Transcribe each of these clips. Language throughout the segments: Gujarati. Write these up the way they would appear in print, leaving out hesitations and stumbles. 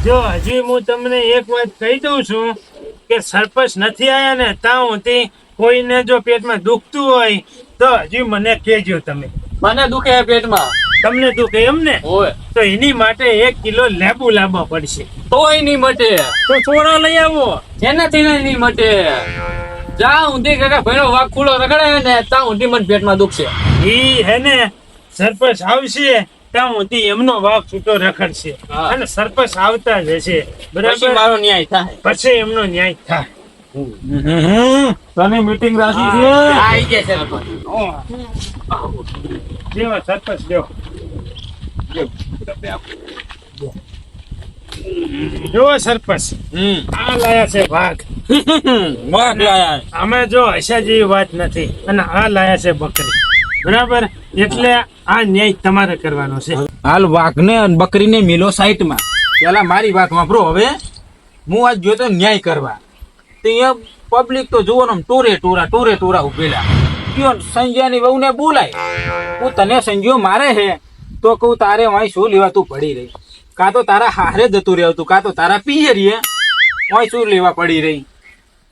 જો હજી હું તમને એક વાત કહી દઉં છું કે સરપંચ નથી આયા ને ત્યાં સુધી કોઈને જો પેટમાં દુખતું હોય તો હજી મને કહેજો તમે. મને દુખે પેટમાં. તમને દુખે એમ ને? ઓય તો એની માટે 1 કિલો લેબુ લાવવા પડશે. તોય નહીં મટે. તો થોડો લઈ આવો. એનાથી નહીં મટે. જા ઊંધી કાકા ભેણો વાઘ ખુલ્લો રગડે ને ત્યાં ઊંધી મને પેટમાં દુખશે. ઈ હે ને સરપંચ આવશે ત્યાં સુધી એમનો વાઘ છૂટો રખડશે અને સરપંચ આવતા જ હશે. પછી મારો ન્યાય થાય. પછી એમનો ન્યાય થાય. તને મીટિંગ રાખી છે. આવી ગયા સરપંચ. દેવો સરપંચ દેવો. જો સરપંચ આ લાયા છે વાઘ. વાઘ લાયા. અમે જો હસ્યા જેવી વાત નથી અને આ લાયા છે બકરી. બરાબર, એટલે આ ન્યાય તમારે કરવાનો છે. હાલ વાઘને અને બકરીને મિલો સાઈડમાં. પેલા મારી વાત વાપરો. હવે હું આજ જોતો ન્યાય કરવા. તો અહીંયા પબ્લિક તો જુઓ ને ટોરે ટોરા ઉભેલા. કયો સંજયની વહુને બોલાય. હું તને સંજયો મારે હે તો કહું તારે વાંય શું લેવા તું પડી રહી. કાં તો તારા હારે જતું રહેતું, કાં તો તારા પીએ રહીએ વાંય શું લેવા પડી રહી.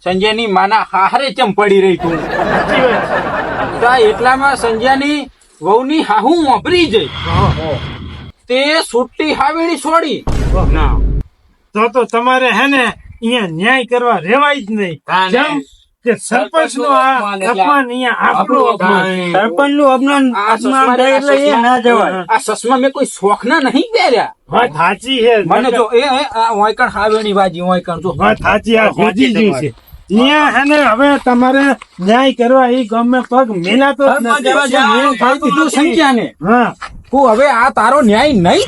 સંજયની માના હારે ચમ પડી રહી તું. એટલામાં સંજયની વહુની હાહુ વાપરી જઈ તે સુટ્ટી હાવેડી છોડી. તો તમારે હે ને અહીંયા ન્યાય કરવા રેવાય જ નહીં. જેમ કે સરપંચ નું અપમાન અહીંયા આપણું અપમાન. સરપંચ નું અપમાન એટલે એ ના જવાય. આ સસમા મેં કોઈ શોખ ના નહીં પહેર્યા. વાત સાચી છે. મને જો એ વાયકણ હાવેડી વાજી વાયકણ જો વાત સાચી. આ ખોજી ગયું છે. ત્યાં હે ને હવે તમારે ન્યાય કરવા એ ગમે પગ મેલાતો જ નથી. સંખ્યા ને હા હવે આ તારો ન્યાય નહીં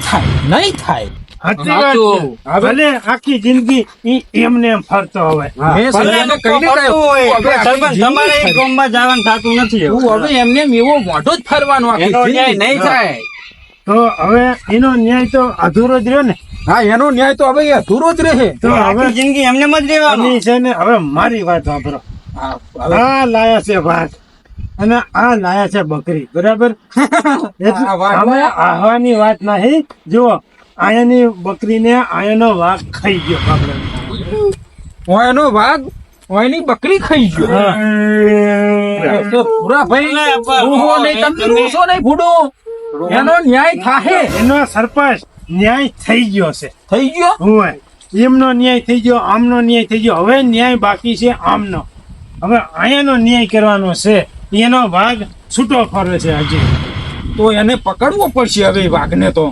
થાય. સાચી વાત છે. ભલે આખી જિંદગી ઈ એમને એમ ફરતો હવે. તમારે ગામમાં જવાનું થતું નથી. હવે એમને એવો મોઢો જ ફરવાનો નહીં થાય. તો હવે એનો ન્યાય તો અધૂરો જ રહ્યો ને. હા, એનો ન્યાય તો હવે અધૂરો જ રહે. તો હવે જિંદગી એમને જ રહેવાનું છે ને. હવે મારી વાત વાપરો. આ લાયા છે વાઘ અને આ લાયા છે બકરી. બરાબર, હવે આવાની વાત નહીં. જુઓ, આયાની બકરીને આયાનો વાઘ ખાઈ ગયો. એનો વાઘ એની બકરી ખાઈ ગયો. પૂરા ભાઈ એનો ન્યાય થાહે. એનો સરપંચ ન્યાય થઈ ગયો છે. થઈ ગયો હોય એમનો ન્યાય થઈ ગયો, આમનો ન્યાય થઈ ગયો. હવે ન્યાય બાકી છે આમનો. હવે આયાનો ન્યાય કરવાનો છે. એનો વાઘ છૂટો ફરે છે હજી. તો એને પકડવો પડશે હવે વાઘને. તો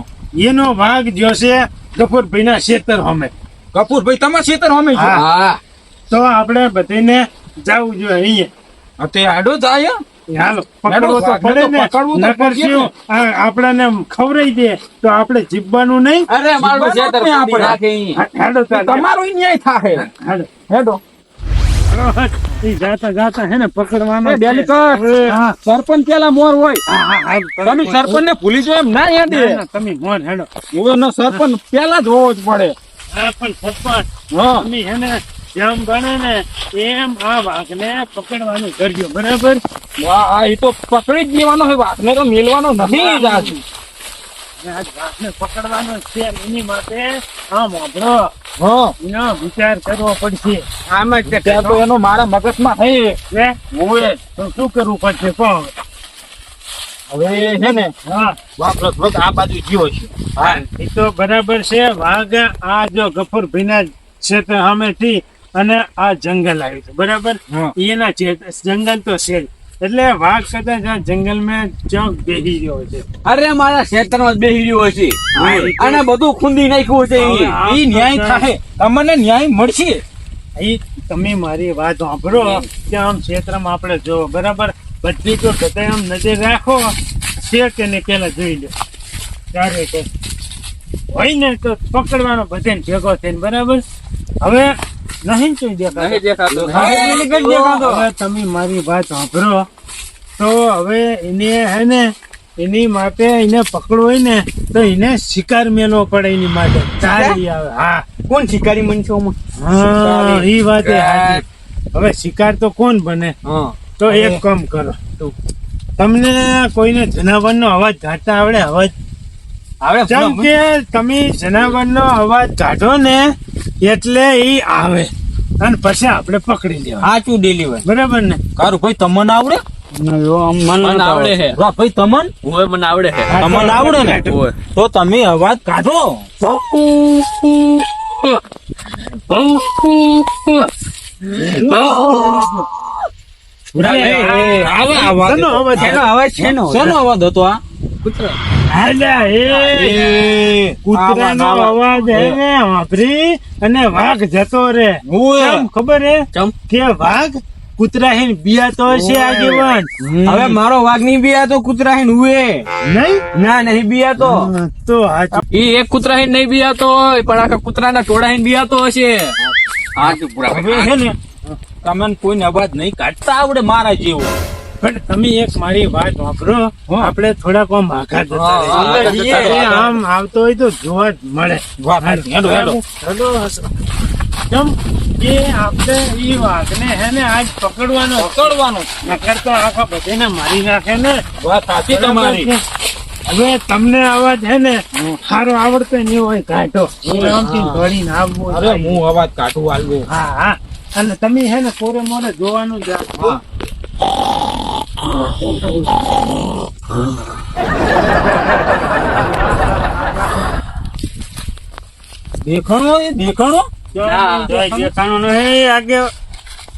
એનો વાઘ જો છે ગફુરભાઈ ના ખેતર સામે. કપૂરભાઈ તમારા ખેતર સામે છે. હા, તો આપણે બધાને જવું જોઈએ અહીંયા. તે આડો જાય. હાલો, પકડવો તો પડે ને. નકર શું આપણને ખવડાવી દે તો આપણે જીવવાનું નહીં. અરે મારું ખેતર હેડો તમારો ન્યાય થાહે. હેડો જાતા હે ને પકડવાનો. સરપંચ પેલા મોર હોય. તમે સરપંચ ને ભૂલી જાવ એમ ના યાદ. તમે મોર હેડો. સરપંચ પેલા જ હોવો જ પડે. પણ સરપંચ તમે હે ને જેમ બને ને એમ આ વાઘને પકડવાનું કરજો. બરાબર, એ તો પકડી જ લેવાનો હોય. વાઘને તો મેલવાનો નથી. વાઘને પકડવાનો છે. એની માટે આમ વાપરો એનો વિચાર કરવો પડશે. આમાં તો એનો મારા મગજમાં થઈ તો શું કરવું પડશે? પણ હવે છે ને વાઘ લગભગ આ બાજુ જીવો છે. એ તો બરાબર છે. વાઘ આ જો ગફુરભાઈના ક્ષેત્ર સામેથી અને આ જંગલ આવ્યું છે. બરાબર, એના જંગલ તો છે. એટલે વાઘ કદાચ આ જંગલમાં ચોક બેસી રહ્યો છે. અરે મારા ખેતરમાં બેસી રહ્યો છે અને બધું ખૂંદી નાખ્યું છે. એ ન્યાય થાય. તમને ન્યાય મળશે. તમે મારી વાત સાંભળો કે આમ ક્ષેત્રમાં આપણે જોવો. બરાબર, બધી તો બધા આમ નજર રાખો છે કે ને પેલા જોઈ લો. ત્યારે હોય ને તો પકડવાનો બધાને ભેગો થઈને. બરાબર, હવે નહીં જોઈ દેખાતો. નહીં દેખાતો. હવે તમે મારી વાત સાંભળો તો હવે એને હે ને એની માટે એને પકડવો હોય ને તો એને શિકાર મેળવો પડે એની માટે તારી આવે. હા કોણ શિકારી મનસો હા એ વાત એ સાચી. હવે શિકાર તો કોણ બને? તો એક કામ કરો, તમને કોઈને જનાવરનો અવાજ કાઢતા આવડે? અવાજ જેમ કે તમે જનાવરનો અવાજ કાઢો ને એટલે ઈ આવે અને પછી આપણે પકડી લેવા. સાચું ડિલિવર બરાબર ને? કારું ભાઈ તમને આવડે? મને આવડે છે. વાહ ભાઈ તમને ઓય મને આવડે છે. તમને આવડે ને ઓય. તો તમે અવાજ કાઢો. આવો અવાજ. શેનો અવાજ? શેનો અવાજ શેનો શેનો અવાજ હતો આ? અલ્યા, એ કૂતરાનો અવાજ હે ને વાપરી અને વાઘ જતો રે. ઓય. કેમ ખબર હે? ચમ. કે વાઘ કૂતરા હે બિયા તો છે આગેવાન. હવે મારો વાઘ નહીં બિયા તો કૂતરા હે હુએ નહીં ના નહીં બિયા તો તો હાચું. ઈ એક કૂતરા હિન નહીં બિયાતો હોય પણ આખા કૂતરાના ટોળા હિન બિયાતો હશે. હવે છે ને તમને કોઈને અવાજ નહીં કાઢતા આવડે મારા જેવો. પણ તમે એક મારી વાત વાપરો, આપણે થોડાક આમ આઘાત જતા હા, રહીએ. આઘાત જતા રહીએ. એ આમ આવતો હોય તો જોવા જ મળે. વાહ, હેડો, હેડો. હેડો, હસો. કેમ કે આપણે ઈ વાઘને હે ને આજ પકડવાનો નકર તો આખા બધાને મારી નાખે ને. વાત સાચી તમારી. હવે તમને અવાજ હે ને સારો આવડતો નહીં હોય કાઢો. આમથી દોડીને આવવું અરે થાય. હું અવાજ કાઢું હાલવું. હા હા અને તમે હે ને કોરે મોરે જોવાનું જ રાખો. દેખાણો એ દેખાણો હા. ક્યાંય દેખાણો નહીં આગે.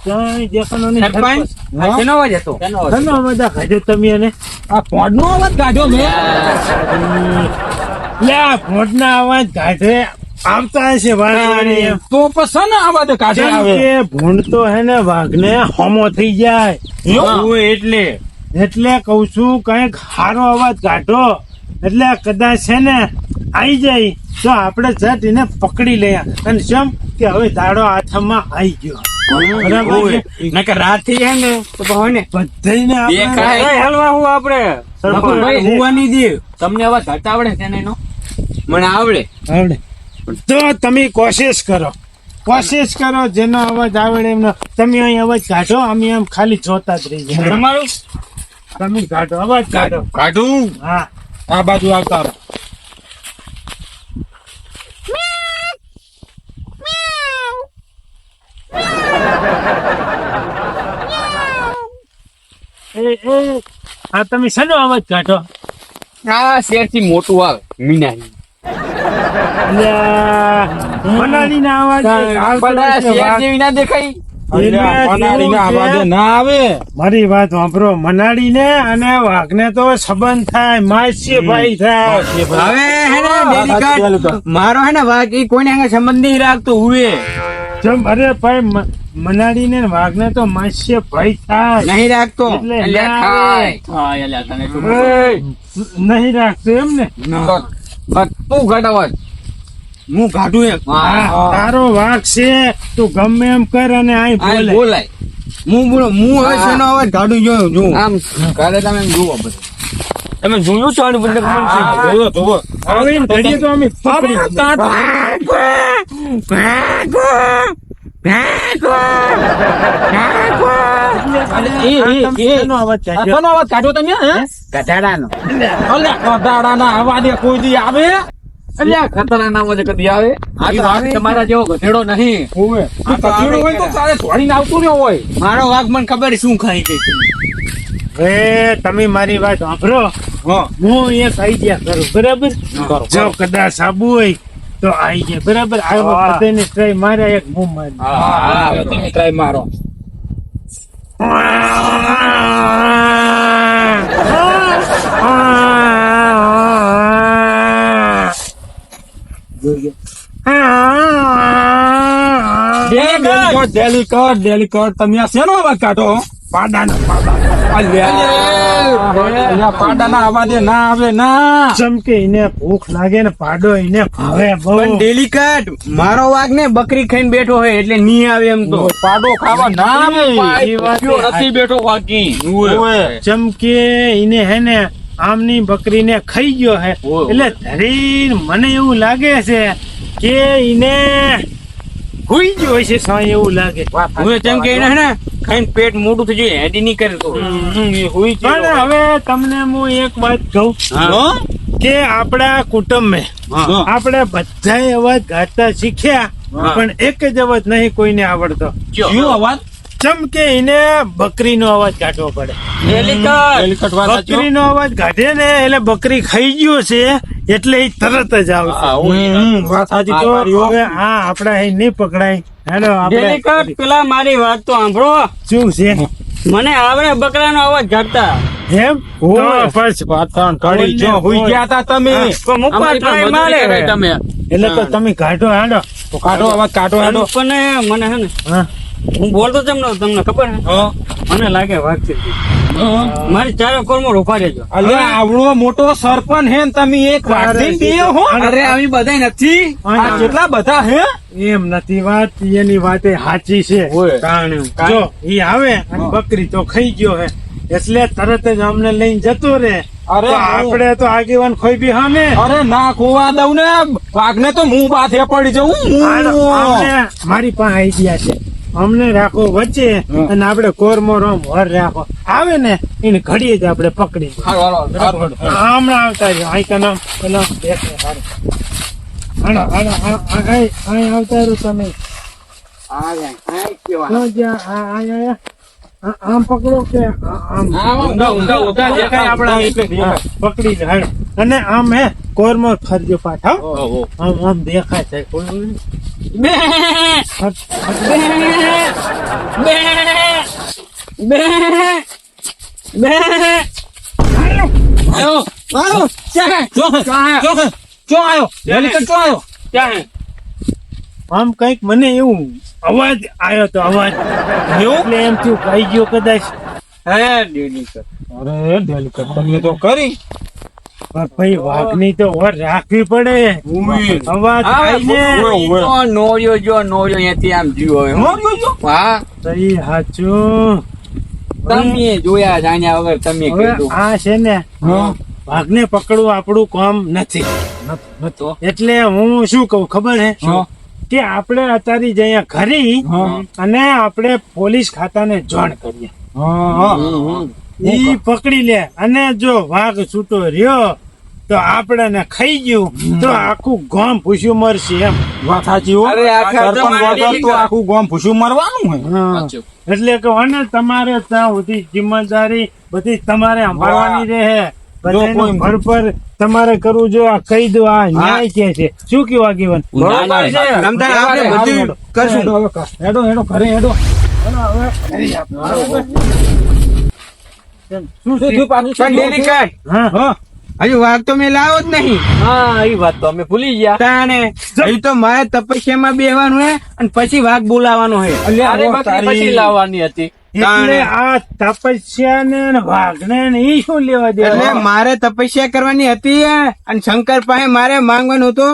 ક્યાંય દેખાણો નહીં. સરપંચ આ શેનો અવાજ હતો ઘણો બધા ખાધો તમે એને. આ પોડનો અવાજ કાઢ્યો મેં. લે આ ભોંડના અવાજ કાઢે આવતા હશે વાળી એમ. તો પછી ને અવાજ કાઢે કેમ આવે. કે ભૂંડ તો હે ને વાઘને હોમો થઈ જાય. એવું? એટલે કઉ છું કઈક સારો અવાજ કાઢો એટલે કદાચ છે ને આઈ જાય તો આપણે જટ એને પકડી લઈએ. અને જેમ કે હવે દાડો હાથમાં આવી ગયો. બરાબર છે? નકર રાત થઈ જાય ને તો હોય ને બધાયને આપણે દેખાય. હલવા હું આપણે સરપંચ. હુવાની દે તમને અવાજ કાઢતા આવડે છે ને એનો? મને આવડે આવડે તો તમે કોશિશ કરો જેનો અવાજ આવડે એમનો. તમે અહીં અવાજ કાઢો, અમે એમ ખાલી જોતા જ રહી જાય. તમારું તમે કાઢો, અવાજ કાઢો. કાઢું હા આ બાજુ આવતા રહો. હા તમે શેનો અવાજ કાઢો? આ શેર થી મોટું આવે મીના. મનાલીના અવાજ આવતો બધા હશે, શેર વાઘ. જેવી ના દેખાય. અલ્યા, પનાળીના અવાજે ના આવે. મારી વાત સાંભળો, મનાડીને અને વાઘને તો સંબંધ થાય, માસી ભાઈ થાય. હવે હે ને ડેડિકેટ મારો હે ને વાઘ ઈ કોઈને આગળ સંબંધ નહીં રાખતો હુએ જેમ અરે ભાઈ મનાડીને ને વાઘને તો માસી ભાઈ થાય. નહીં રાખતો એટલે અલ્યા ના ખાય. આવે. હા, અલ્યા તને શું નહીં રાખતો એમ ને. તું કાઢ અવાજ. હું કાઢું એક હા, તારો વાઘ છે, તું ગમે એમ કર અને અહીં આ બોલે. બોલાય. હું બોલો હું હવે શેનો અવાજ કાઢું જોઉં આમ કાલે તમે એમ જુઓ બધું. તમે જોયું છો આની બદલે ખબર છે? જોવો, જોવો. આવીને ઘડીએ તો અમે પકડી. શેનો અવાજ આ કાઢ્યો? કોનો અવાજ કાઢ્યો તમે હે? કટાડાનો અલ્યા, ગધાડાના અવાજે કોઈ દી આવે? અલ્યા ખતરાના અવાજે કદી આવે? આ તો આવે. તમારા જેવો ગધેડો નહીં. હોવે. આ કચીડો હોય તો તારે ધોળીને આવતું રહ્યો હોય. મારો વાઘ મને ખબર શું ખાઈ ગઈ હવે તમે મારી વાત સાંભળો. હું એક આઈડિયા કરું, બરાબર? કરો. જો કદાચ આબુ હોય તો આઈ જાય, બરાબર? આ બધાને ટ્રાય મારે એક બૂમ મારી. હા, તમે ટ્રાય મારો. ડેલીકટ. ડેલીકટ તમે આ શેનો અવાજ કાઢો? પાડાનો પાડા. અલ્યા, પાડાના અવાજે ના આવે ના. ચમકે એને ભૂખ લાગે ને પાડો એને ભાવે બહુ. પણ ડેલી કટ મારો વાઘ ને બકરી ખાઈને બેઠો હોય એટલે નહીં આવે એમ તો. પાડો ખાવા ના આવે. એ વાત કયો નથી બેઠો વાગી ચમકે એને હે ને આમની બકરીને ખાઈ ગયો હે એટલે ધરીને મને એવું લાગે છે કે એને હુઈ ગયો છે સાંઈ એવું લાગે. હું જેમ કે એને હે ને ખાઈને પેટ મોટું થઈ જાય હેડી નહીં કરે તો. પણ હવે તમને હું એક વાત કહું હા? કે આપણા કુટુંબમાં હા. આપણે બધાય અવાજ ગાતા શીખ્યા પણ એક જ અવાજ નહીં કોઈને આવડતો. શું અવાજ? ચમકે એને બકરીનો અવાજ કાઢવો પડે. ડેલિકેટ વાત સાચી હો. બકરીનો અવાજ કાઢે ને એટલે બકરી ખાઈ ગયો છે એટલે એ તરત જ આવશે. વાત સાચી તો તમારી હો. હવે આ આપડા અહીં નહીં પકડાય. હેલો ડેલી કટ આપણે પેલા મારી વાત તો સાંભળો. શું છે મને આવડે બકરાનો અવાજ કાઢતા. એમ તો પછી પાથણ કડી જો હુઈ ગયા તા તમે. તો મુપ્પા try મારે. તમે એટલે તો તમે કાઢો હાડો. તો કાઢો અવાજ કાઢો હાડો. પણ મને હે ને હા હું બોલતો તેમ ન તમને ખબર હે મને લાગે વાગશે મારી ચારે કોરમાં રોકા દેજો. અલ્યા આવડો મોટો સરપંચ હે ને તમે એક વાગથી બે હો. અરે આવી બધા નથી. આ કેટલા બધા હે? એમ નથી વાત એની વાત એ સાચી છે. જો ઈ આવે અને બકરી તો ખાઈ ગયો હે એટલે તરત જ અમને લઈને જતો રે. અરે તો આપણે તો આગેવાન ખોઈ બી હા ને. અરે ના ખોવા દઉં ને વાઘને તો મું બાથે પડી જવું. મારી પાસે આઈડિયા છે. અમને રાખો વચ્ચે અને આપણે કોરમો રોમ વર રાખો. આવે ને એને ઘડીએ જ આપણે પકડી હમણાં આવતા રહ્યો. આઈ કના પેલા દેખે હારું. હાલો, હાલો, અહીં આવતા રહ્યો તમે. જો જ્યાં આયા આમ પકડો કે આમ પકડી લે હાલો. અને આમ હે કોરમો ફરજો પાછા આમ આમ દેખાય છે. બે બે બે બે આયો આયો ક્યાં જો આયો ડેલિકેટ જો આયો ક્યાં હે આમ કઈક મને એવું અવાજ આવ્યો તો અવાજ એટલે એમ થયું કઈ ગયો કદાચ. હે ડેલિકેટ અરે ડેલિકેટ તમે તો કરી. પણ ભાઈ વાઘની તો વર રાખવી પડે. અવાજ આઈને નોર્યો જો નોર્યો અહીંયાથી આમ જીવો હા સહી હાચું. તમે જોયા જાણ્યા વગર તમે હવે કીધું આ છે ને વાઘને પકડવું આપણું કામ નથી. એટલે હું શું કઉ ખબર હે કે આપણે અત્યારે જઈએ ઘરી અને આપણે પોલીસ ખાતાને જાણ કરીએ. ઈ પકડી લે અને જો વાઘ છૂટો રહ્યો તો આપણે ખાઈ ગયું તો આખું ગામ ભૂસ્યું મરશે એમ. વાત સાચી હો. અરે આખા સરપંચ વગર તો આખું ગામ ભૂસ્યું મરવાનું હોય. હા. એટલે કે અને તમારે ત્યાં બધી જિમ્મેદારી બધી તમારે સંભાળવાની રહે. બધાનું ઘર પર તમારે કરવું જો આ કહી દો આ ન્યાય કે છે. શું કેવું આગેવાન? બરોબર છે. આપણે બધું કરશું. હેડો હેડો ઘરે હેડો. હવે ઘરે આપણે. શું થયું પાછું? પણ ડેલિકેટ હા હજુ વાઘ તો મેં લાવો જ નહીં. હા એ વાત તો અમે ભૂલી ગયા. તાણે હજુ તો મારે તપસ્યામાં બેહવાનું હે અને પછી વાઘ બોલાવાનો હે. અરે બકરી પછી લાવવાની હતી. એટલે આ તપસ્યા ને વાઘ ને ઈ શું લેવા દે? એટલે મારે તપસ્યા કરવાની હતી અને શંકર પાસે મારે માંગવાનું હતું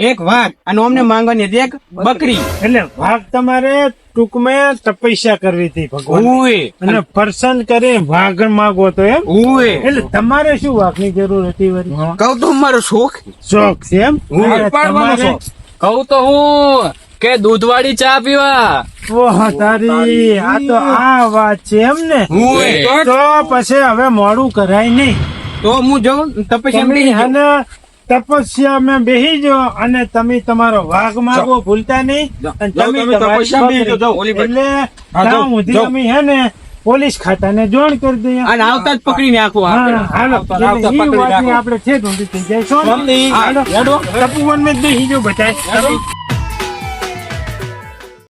એક વાઘ અને અમને માંગવાની હતી એક બકરી. એટલે વાઘ તમારે ટૂંકમાં તપસ્યા કરવી હતી ભગવાન ઉએ અને પર્સન કરી વાઘ માંગવો તો એમ. ઉએ એટલે તમારે શું વાઘની જરૂર હતી વળી? કહું તો મારો શોખ શોખ છે એમ? ઉએ. તમારે કહું તો હું કે દૂધવાળી ચા પીવા. ઓહ તારી આ તો આ વાત છે એમ ને? ઉએ. તો પછી હવે મોડું કરાય નહીં. તો હું જાઉં તપસ્યા તમે અને તપસ્યા માં બેહી જાઓ અને તમે તમારો વાઘ માંગો ભૂલતા નહીં. અને તમે તમારી તપસ્યા બેહી બકરી. જાઓ. એટલે હા, જાઓ, ત્યાં સુધી જાઓ. અમે હે ને પોલીસ ખાતાને જાણ કરી દઈએ. અને આવતા જ પકડી નાખું હા, આપણે. હાલો. આવતા એટલે ઈ પકડી વાતની રાખો. આપણે છે ઢૂંઢી થઈ જાય. શું? જલ્દી. હાલો. હેડો. તપુવન માં જ બેસી જાઓ બધાય.